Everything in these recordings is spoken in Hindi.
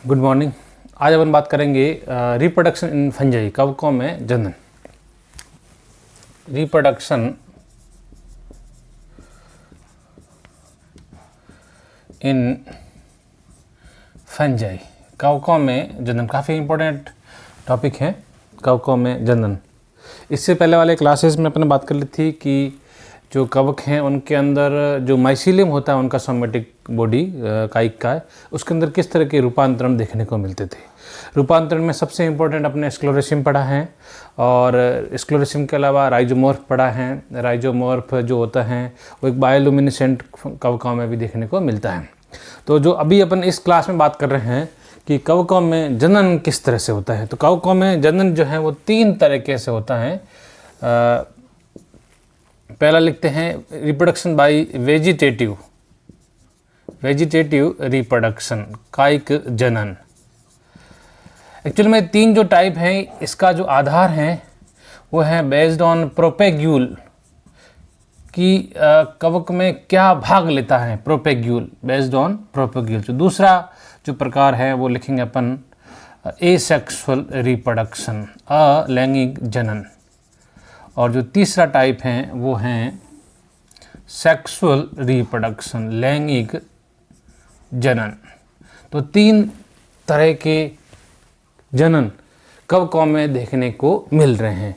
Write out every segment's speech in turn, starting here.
Good morning. आज अपन बात करेंगे रिप्रोडक्शन इन फंजाई, कवकों में जनन। रिप्रोडक्शन इन फंजाई, कवकों में जनन काफ़ी इंपॉर्टेंट टॉपिक है। कवकों में जनन, इससे पहले वाले क्लासेस में अपने बात कर ली थी कि जो कवक हैं उनके अंदर जो माइसीलियम होता है, उनका सोमेटिक बॉडी कायिक का है, उसके अंदर किस तरह के रूपांतरण देखने को मिलते थे। रूपांतरण में सबसे इम्पोर्टेंट अपने स्क्लेरोसिम पढ़ा है, और स्क्लेरोसिम के अलावा राइजोमॉर्फ पढ़ा है। राइजोमॉर्फ जो होता है वो एक बायोलुमिनेसेंट कवकों में भी देखने को मिलता है। तो जो अभी अपन इस क्लास में बात कर रहे हैं कि कवकों में जनन किस तरह से होता है, तो कवकों में जनन जो है वो 3 तरीके से होता है। पहला लिखते हैं रिप्रोडक्शन बाय वेजिटेटिव रिप्रोडक्शन, कायिक जनन। एक्चुअल में 3 जो टाइप हैं, इसका जो आधार है वो है बेस्ड ऑन प्रोपेग्यूल, कि कवक में क्या भाग लेता है। Propagule, based on propagule. जो दूसरा जो प्रकार है वो लिखेंगे अपन एसेक्सुअल रिप्रोडक्शन, अलैंगिक जनन। और जो तीसरा टाइप है वो हैं सेक्सुअल रिप्रोडक्शन, लैंगिक जनन। तो 3 तरह के जनन कवकों में देखने को मिल रहे हैं।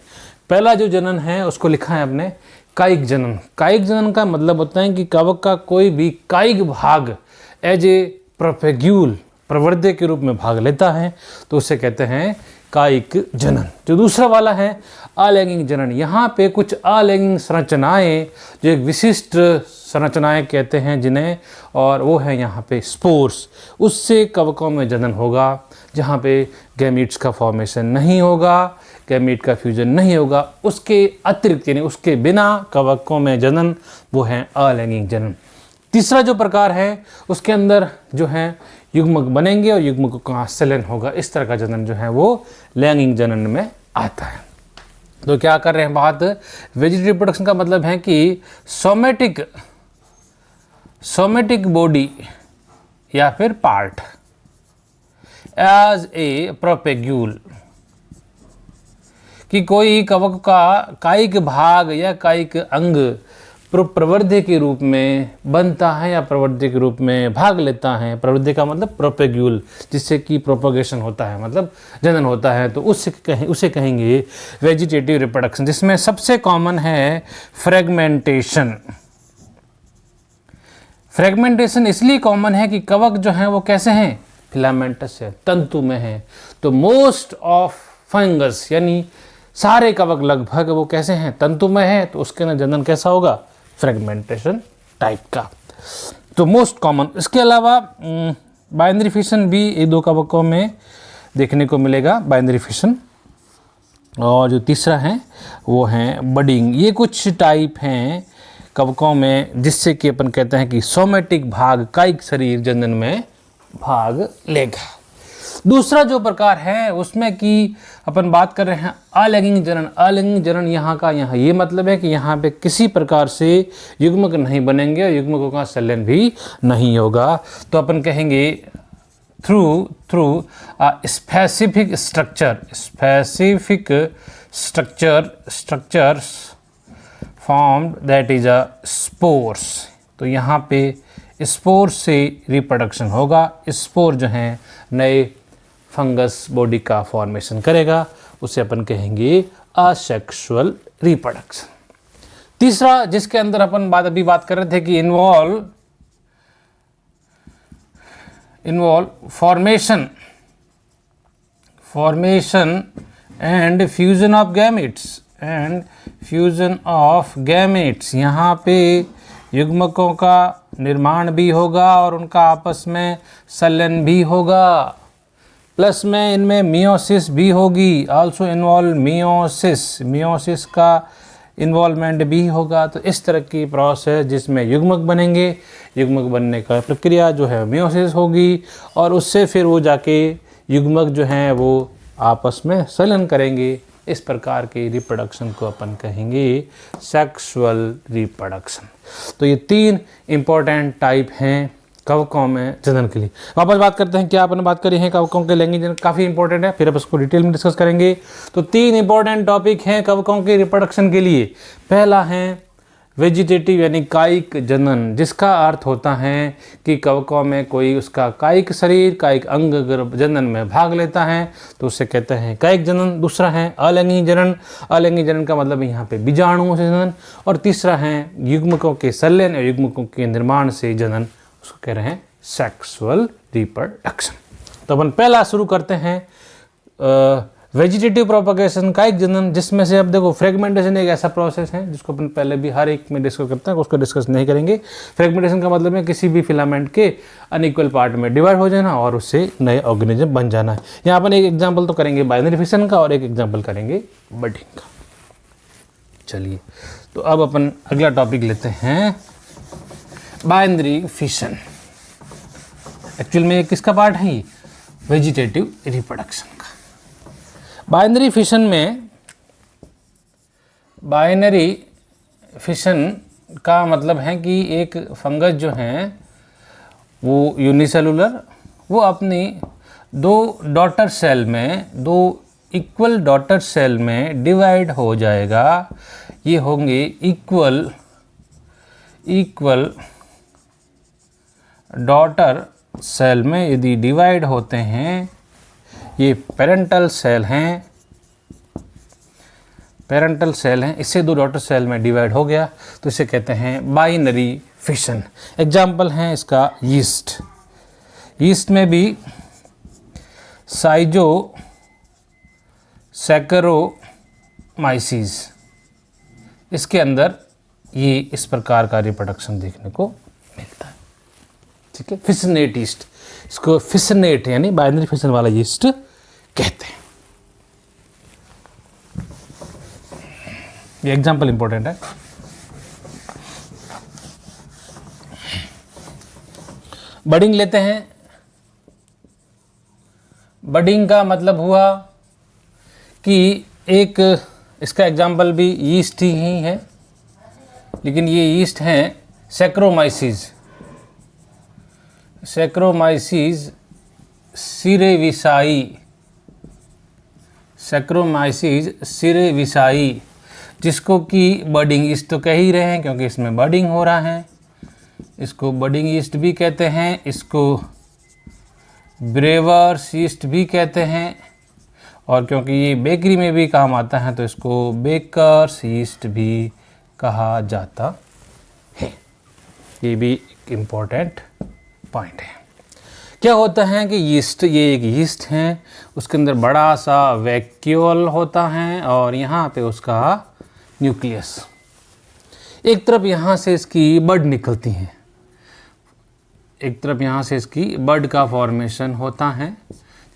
पहला जो जनन है उसको लिखा है अपने कायिक जनन। कायिक जनन का मतलब होता है कि कवक का कोई भी कायिक भाग एज ए प्रोपेग्यूल, प्रवर्ध्य के रूप में भाग लेता है, तो उसे कहते हैं कायिक जनन। जो दूसरा वाला है अलैंगिक जनन, यहाँ पे कुछ अलैंगिक संरचनाएं, जो एक विशिष्ट संरचनाएं कहते हैं जिन्हें, और वो है यहाँ पे स्पोर्स। उससे कवकों में जनन होगा, जहाँ पे गैमीट्स का फॉर्मेशन नहीं होगा, गैमीट का फ्यूजन नहीं होगा। उसके अतिरिक्त यानी उसके बिना कवकों में जनन, वो है अलैंगिक जनन। तीसरा जो प्रकार है उसके अंदर जो है युग्मक बनेंगे और युग्मकों का संलयन होगा। इस तरह का जनन जो है वो लैंगिक जनन में आता है। तो क्या कर रहे हैं बात, वेजिटेटिव रिप्रोडक्शन का मतलब है कि सोमेटिक बॉडी या फिर पार्ट एज ए प्रोपेग्यूल, कि कोई कवक का कायिक भाग या कायिक अंग प्रवर्ध्य के रूप में बनता है या प्रवर्ध्य के रूप में भाग लेता है। प्रवर्ध्य का मतलब प्रोपेग्यूल, जिससे कि प्रोपोगेशन होता है, मतलब जनन होता है, तो उसे कहेंगे वेजिटेटिव रिप्रोडक्शन, जिसमें सबसे कॉमन है फ्रेगमेंटेशन। फ्रेगमेंटेशन इसलिए कॉमन है कि कवक जो है वो कैसे हैं, फिलामेंटस है, तंतु में है। तो मोस्ट ऑफ फंगस यानी सारे कवक लगभग वो कैसे हैं, तंतु में है, तो उसके अंदर जनन कैसा होगा, फ्रेगमेंटेशन टाइप का। तो मोस्ट कॉमन। इसके अलावा बाइनरी फिशन भी 1-2 कवकों में देखने को मिलेगा, बाइनरी फिशन। और जो तीसरा है वो है बडिंग। ये कुछ टाइप हैं कवकों में जिससे कि अपन कहते हैं कि सोमेटिक भाग, कायिक शरीर जनन में भाग लेगा। दूसरा जो प्रकार है उसमें कि अपन बात कर रहे हैं अलैंगिक जनन। अलैंगिक जनन यहाँ ये मतलब है कि यहाँ पे किसी प्रकार से युग्मक नहीं बनेंगे और युग्मकों का संलयन भी नहीं होगा। तो अपन कहेंगे through specific structures formed that is a spores. तो यहाँ पे स्पोर से रिप्रोडक्शन होगा। स्पोर जो है नए फंगस बॉडी का फॉर्मेशन करेगा, उसे अपन कहेंगे असेक्सुअल रिप्रोडक्शन। तीसरा जिसके अंदर अपन अभी बात कर रहे थे कि involve formation and fusion of gametes. यहाँ पे युग्मकों का निर्माण भी होगा और उनका आपस में संलयन भी होगा, प्लस में इनमें मियोसिस भी होगी। आल्सो इन्वॉल्व मियोसिस का इन्वॉल्वमेंट भी होगा। तो इस तरह की प्रोसेस जिसमें युग्मक बनेंगे, युग्मक बनने का प्रक्रिया जो है मियोसिस होगी, और उससे फिर वो जाके युग्मक जो हैं वो आपस में संलयन करेंगे। इस प्रकार के रिप्रोडक्शन को अपन कहेंगे सेक्सुअल रिप्रोडक्शन। तो ये 3 इम्पोर्टेंट टाइप हैं कवकों में जनन के लिए। वापस बात करते हैं, क्या आपने बात करी है कवकों के लैंगिक जनन, काफ़ी इंपॉर्टेंट है, फिर अब इसको डिटेल में डिस्कस करेंगे। तो 3 इंपॉर्टेंट टॉपिक हैं कवकों के रिप्रोडक्शन के लिए। पहला है वेजिटेटिव यानी कायिक जनन, जिसका अर्थ होता है कि कवकों में कोई उसका कायिक शरीर, कायिक अंग अगर जनन में भाग लेता है तो उसे कहते हैं कायिक जनन। दूसरा है अलैंगिक जनन, अलैंगिक जनन का मतलब यहाँ पे बीजाणुओं से जनन। और तीसरा है युग्मकों के संलयन और युग्मकों के निर्माण से जनन, उसको कह रहे हैं सेक्सुअल रिप्रोडक्शन। तो अपन पहला शुरू करते हैं वेजिटेटिव प्रोपगेशन, कायिक जनन, जिसमें से अब देखो फ्रेगमेंटेशन एक ऐसा प्रोसेस है जिसको अपन पहले भी हर एक में डिस्कस करते हैं, उसको डिस्कस नहीं करेंगे। फ्रेगमेंटेशन का मतलब है किसी भी फिलामेंट के अनइक्वल पार्ट में डिवाइड हो जाना और उससे नए ऑर्गेनिज्म बन जाना है। यहाँ अपन एक एग्जाम्पल तो करेंगे बाइनरी फिशन का और एक एग्जाम्पल करेंगे बडिंग का। चलिए, तो अब अपन अगला टॉपिक लेते हैं बाइनरी फिशन। एक्चुअल में किसका पार्ट है ये? वेजिटेटिव रिप्रोडक्शन का। बाइनरी फिशन में, बाइनरी फिशन का मतलब है कि एक फंगस जो है वो यूनिसेलुलर, वो अपनी 2 डॉटर सेल में, 2 इक्वल डॉटर सेल में डिवाइड हो जाएगा। ये होंगे इक्वल डॉटर सेल में यदि डिवाइड होते हैं, ये पेरेंटल सेल हैं, पेरेंटल सेल हैं, इससे 2 डॉटर सेल में डिवाइड हो गया तो इसे कहते हैं बाइनरी फिशन। एग्जाम्पल हैं इसका यीस्ट, यीस्ट में भी साइजो सैकरोमाइसीस, इसके अंदर ये इस प्रकार का रिप्रोडक्शन देखने को मिलता है। ठीक है, फिशनेट यीस्ट, इसको फिशनेट यानी बाइनरी फिशन वाला यीस्ट कहते हैं। ये एग्जाम्पल इंपॉर्टेंट है। बडिंग लेते हैं। बडिंग का मतलब हुआ कि एक, इसका एग्जाम्पल भी यीस्ट ही है, लेकिन ये यीस्ट हैं सैक्रोमाइसीस, सैक्रोमाइसीस सिरेविसाई, सैक्रोमाइसीस सिरेविसाई, जिसको कि बडिंग यीस्ट तो कह ही रहे हैं क्योंकि इसमें बडिंग हो रहा है। इसको बडिंग यीस्ट भी कहते हैं, इसको ब्रेवर्स यीस्ट भी कहते हैं, और क्योंकि ये बेकरी में भी काम आता है तो इसको बेकर्स यीस्ट भी कहा जाता है। ये भी एक इम्पोर्टेंट पॉइंट है। क्या होता है कि यीस्ट, ये एक यीस्ट है, उसके अंदर बड़ा सा वैक्यूल होता है और यहाँ पे उसका न्यूक्लियस, एक तरफ यहाँ से इसकी बड निकलती हैं, एक तरफ यहाँ से इसकी बड का फॉर्मेशन होता है,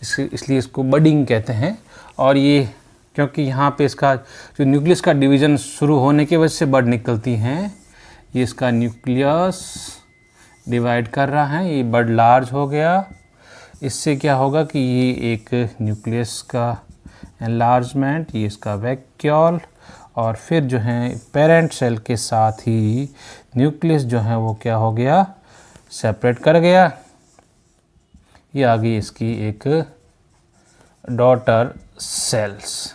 इसलिए इसको बडिंग कहते हैं। और ये क्योंकि यहाँ पे इसका जो न्यूक्लियस का डिवीज़न शुरू होने की वजह से बड निकलती हैं, ये इसका न्यूक्लियस डिवाइड कर रहा है, ये बड लार्ज हो गया, इससे क्या होगा कि ये एक न्यूक्लियस का एनलार्जमेंट, ये इसका वैक्यूल, और फिर जो है पेरेंट सेल के साथ ही न्यूक्लियस जो है वो क्या हो गया, सेपरेट कर गया। ये आ गई इसकी एक डॉटर सेल्स,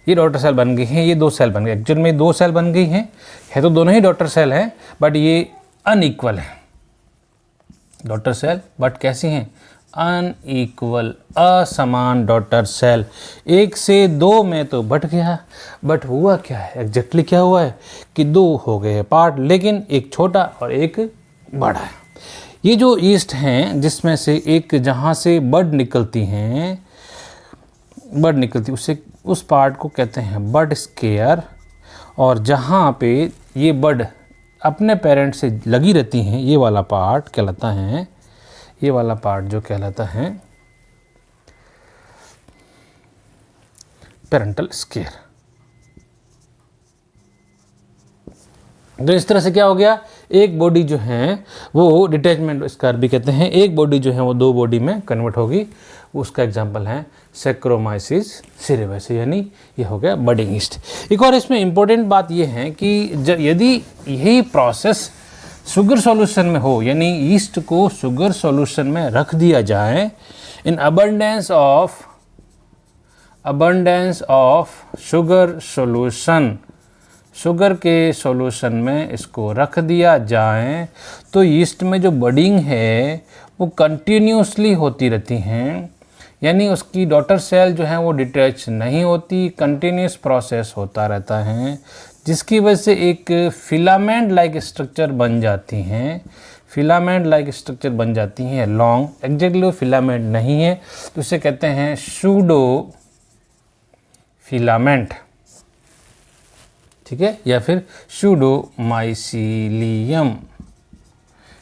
ये डॉटर सेल बन गई हैं, ये 2 सेल बन गए। एक्चुअल में 2 सेल बन गई हैं, है तो दोनों ही डॉटर सेल हैं बट ये अनइक्वल है डॉटर सेल, बट कैसी हैं, अनइक्वल, असमान डॉटर सेल। 1 से 2 में तो बढ़ गया, बट हुआ क्या है, एग्जैक्टली क्या हुआ है कि 2 हो गए पार्ट, लेकिन एक छोटा और एक बड़ा है। ये जो यीस्ट हैं जिसमें से एक जहाँ से बड निकलती हैं, बड निकलती उसे, उस पार्ट को कहते हैं बड स्केयर, और जहाँ पे ये बड अपने पेरेंट से लगी रहती हैं, ये वाला पार्ट कहलाता है, ये वाला पार्ट जो कहलाता है पेरेंटल स्केयर। तो इस तरह से क्या हो गया, एक बॉडी जो है वो डिटैचमेंट स्कार भी कहते हैं, एक बॉडी जो है वो 2 बॉडी में कन्वर्ट होगी, उसका एग्जांपल है सैक्रोमाइसीस सिरेविसाई, यानी ये हो गया बडिंग यीस्ट। एक और इसमें इम्पोर्टेंट बात ये है कि यदि यही प्रोसेस शुगर सॉल्यूशन में हो, यानी यीस्ट को शुगर सॉल्यूशन में रख दिया जाए, in abundance of sugar solution, sugar के सॉल्यूशन में इसको रख दिया जाए, तो यीस्ट में जो बडिंग है वो कंटिन्यूसली होती रहती हैं, यानी उसकी डॉटर सेल जो है वो डिटैच नहीं होती, कंटिन्यूस प्रोसेस होता रहता है, जिसकी वजह से एक फिलामेंट लाइक स्ट्रक्चर बन जाती हैं, फिलामेंट लाइक स्ट्रक्चर बन जाती हैं लॉन्ग, एग्जैक्टली वो फिलामेंट नहीं है तो इसे कहते हैं सूडो फिलामेंट, ठीक है, या फिर सूडो माइसीलियम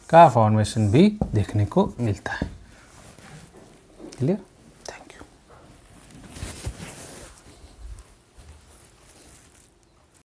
का फॉर्मेशन भी देखने को मिलता है। क्लियर?